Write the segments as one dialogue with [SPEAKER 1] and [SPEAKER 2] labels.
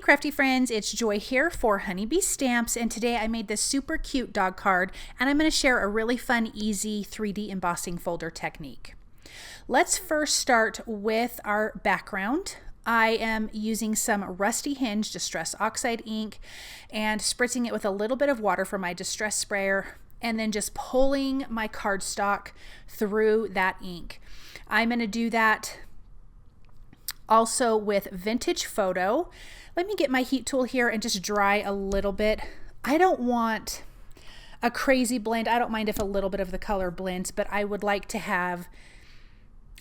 [SPEAKER 1] crafty friends, it's Joy here for Honeybee Stamps, and today I made this super cute dog card, and I'm going to share a really fun, easy 3D embossing folder technique. Let's first start with our background. I am using some Rusty Hinge Distress Oxide ink and spritzing it with a little bit of water from my distress sprayer, and then just pulling my cardstock through that ink. I'm going to do that also with Vintage Photo. Let me get my heat tool here and just dry a little bit. I don't want a crazy blend. I don't mind if a little bit of the color blends, but I would like to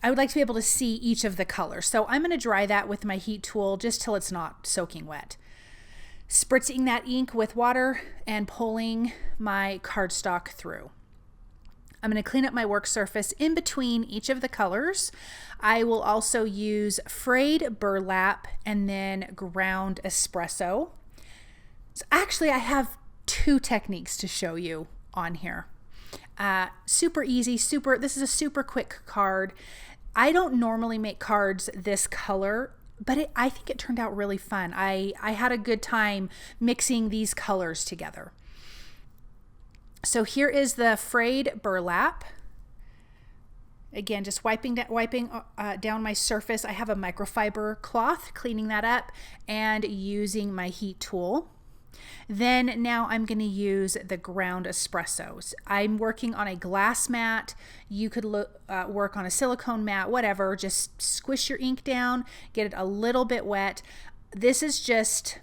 [SPEAKER 1] be able to see each of the colors. So I'm going to dry that with my heat tool just till it's not soaking wet. Spritzing that ink with water and pulling my cardstock through. I'm going to clean up my work surface in between each of the colors. I will also use frayed burlap and then ground espresso. So actually, I have two techniques to show you on here. Super easy, this is a super quick card. I don't normally make cards this color, but I think it turned out really fun. I had a good time mixing these colors together. So here is the frayed burlap. Again, just wiping down my surface. I have a microfiber cloth, cleaning that up and using my heat tool. Then now I'm going to use the ground espressos. I'm working on a glass mat. You could work on a silicone mat, whatever. Just squish your ink down, get it a little bit wet. This is just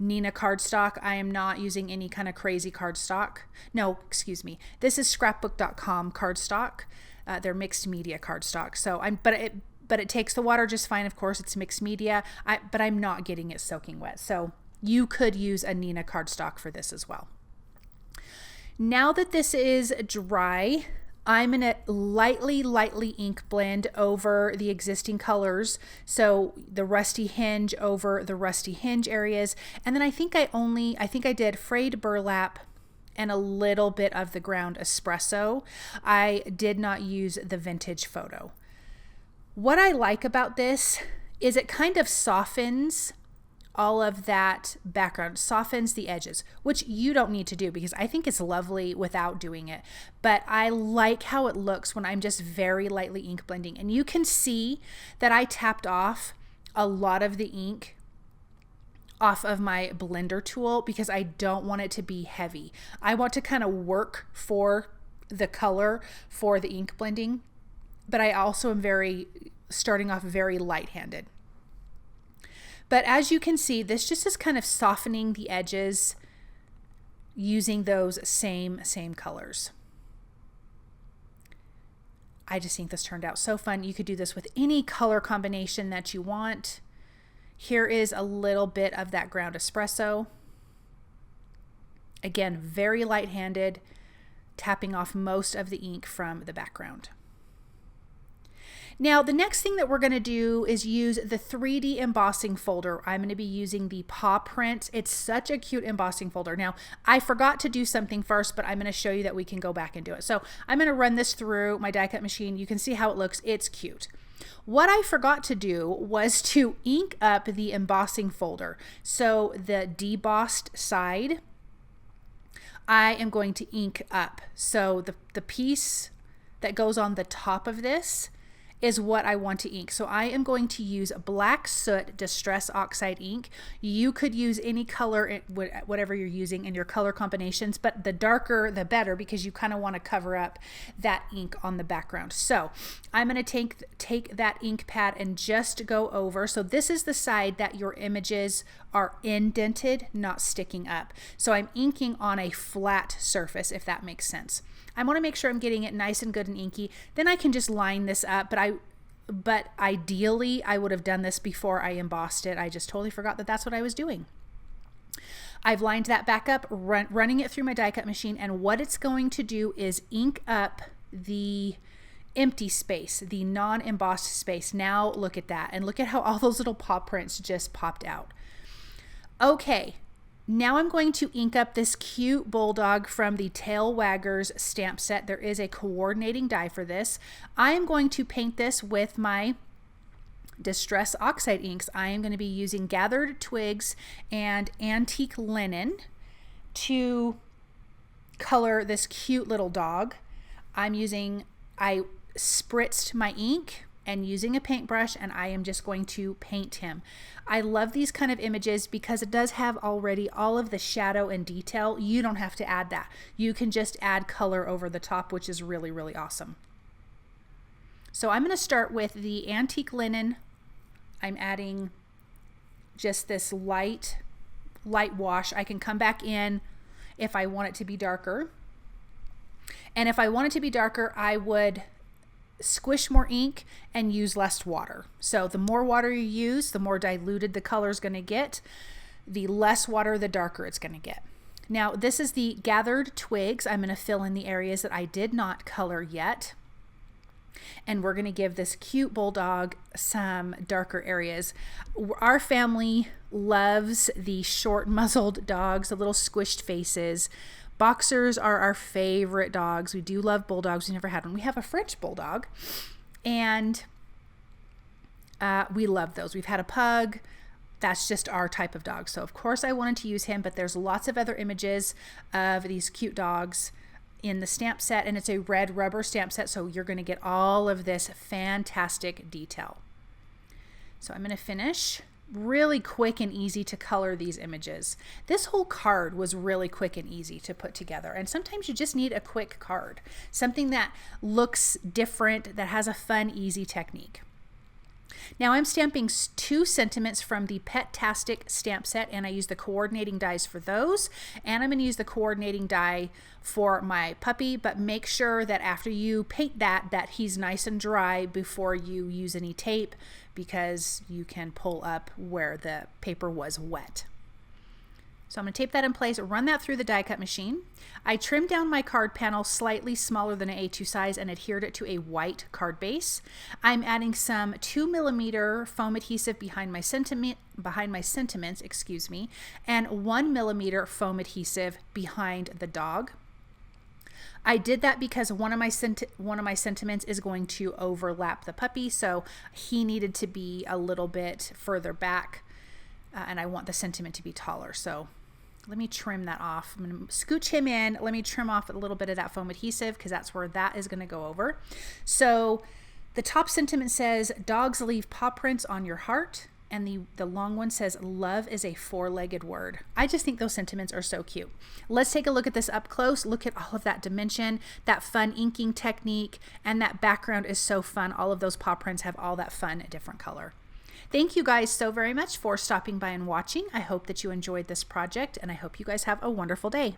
[SPEAKER 1] Neenah cardstock. I am not using any kind of crazy cardstock. No, excuse me. This is scrapbook.com cardstock. They're mixed media cardstock. So but it takes the water just fine. Of course, it's mixed media. But I'm not getting it soaking wet. So you could use a Neenah cardstock for this as well. Now that this is dry, I'm going to lightly ink blend over the existing colors. So the Rusty Hinge over the Rusty Hinge areas. And then I think I did frayed burlap and a little bit of the ground espresso. I did not use the Vintage Photo. What I like about this is it kind of softens all of that background, softens the edges, which you don't need to do because I think it's lovely without doing it. But I like how it looks when I'm just very lightly ink blending. And you can see that I tapped off a lot of the ink off of my blender tool because I don't want it to be heavy. I want to kind of work for the color for the ink blending, but I also am starting off very light-handed. But as you can see, this just is kind of softening the edges using those same colors. I just think this turned out so fun. You could do this with any color combination that you want. Here is a little bit of that ground espresso. Again, very light-handed, tapping off most of the ink from the background. Now, the next thing that we're going to do is use the 3D embossing folder. I'm going to be using the Paw Prints. It's such a cute embossing folder. Now, I forgot to do something first, but I'm going to show you that we can go back and do it. So I'm going to run this through my die cut machine. You can see how it looks. It's cute. What I forgot to do was to ink up the embossing folder. So the debossed side, I am going to ink up. So the piece that goes on the top of this is what I want to ink. So I am going to use Black Soot Distress Oxide ink. You could use any color, whatever you're using in your color combinations, but the darker the better because you kind of want to cover up that ink on the background. So I'm going to take that ink pad and just go over. So this is the side that your images are indented, not sticking up. So I'm inking on a flat surface, if that makes sense. I want to make sure I'm getting it nice and good and inky. Then I can just line this up, but ideally I would have done this before I embossed it. I just totally forgot that that's what I was doing. I've lined that back up, running it through my die cut machine, and what it's going to do is ink up the empty space, the non-embossed space. Now look at that, and look at how all those little paw prints just popped out. Okay. Now I'm going to ink up this cute bulldog from the Tail Waggers stamp set. There is a coordinating die for this. I am going to paint this with my Distress Oxide inks, I am going to be using Gathered Twigs and Antique Linen to color this cute little dog. I spritzed my ink and using a paintbrush, and I am just going to paint him. I love these kind of images because it does have already all of the shadow and detail. You don't have to add that. You can just add color over the top, which is really, really awesome. So I'm going to start with the Antique Linen. I'm adding just this light wash. I can come back in if I want it to be darker. And if I want it to be darker, I would squish more ink and use less water. So the more water you use, the more diluted the color is going to get. The less water, the darker it's going to get. Now this is the Gathered Twigs. I'm going to fill in the areas that I did not color yet. And we're going to give this cute bulldog some darker areas. Our family loves the short muzzled dogs, the little squished faces. Boxers are our favorite dogs. We do love bulldogs. We never had one. We have a French bulldog, and we love those. We've had a pug. That's just our type of dog. So of course I wanted to use him, but there's lots of other images of these cute dogs in the stamp set, and it's a red rubber stamp set, so you're going to get all of this fantastic detail. So I'm going to finish. Really quick and easy to color these images. This whole card was really quick and easy to put together, and sometimes you just need a quick card, something that looks different, that has a fun, easy technique. Now I'm stamping 2 sentiments from the Pet-tastic stamp set, and I use the coordinating dies for those, and I'm going to use the coordinating die for my puppy, but make sure that after you paint that he's nice and dry before you use any tape, because you can pull up where the paper was wet. So I'm going to tape that in place, run that through the die cut machine. I trimmed down my card panel slightly smaller than an A2 size and adhered it to a white card base. I'm adding some 2mm foam adhesive behind my sentiments, and 1mm foam adhesive behind the dog. I did that because one of my sentiments is going to overlap the puppy, so he needed to be a little bit further back, and I want the sentiment to be taller. So let me trim that off. I'm going to scooch him in. Let me trim off a little bit of that foam adhesive because that's where that is going to go over. So the top sentiment says, "Dogs leave paw prints on your heart." And the long one says, "Love is a 4-legged word." I just think those sentiments are so cute. Let's take a look at this up close. Look at all of that dimension, that fun inking technique, and that background is so fun. All of those paw prints have all that fun, different color. Thank you guys so very much for stopping by and watching. I hope that you enjoyed this project, and I hope you guys have a wonderful day.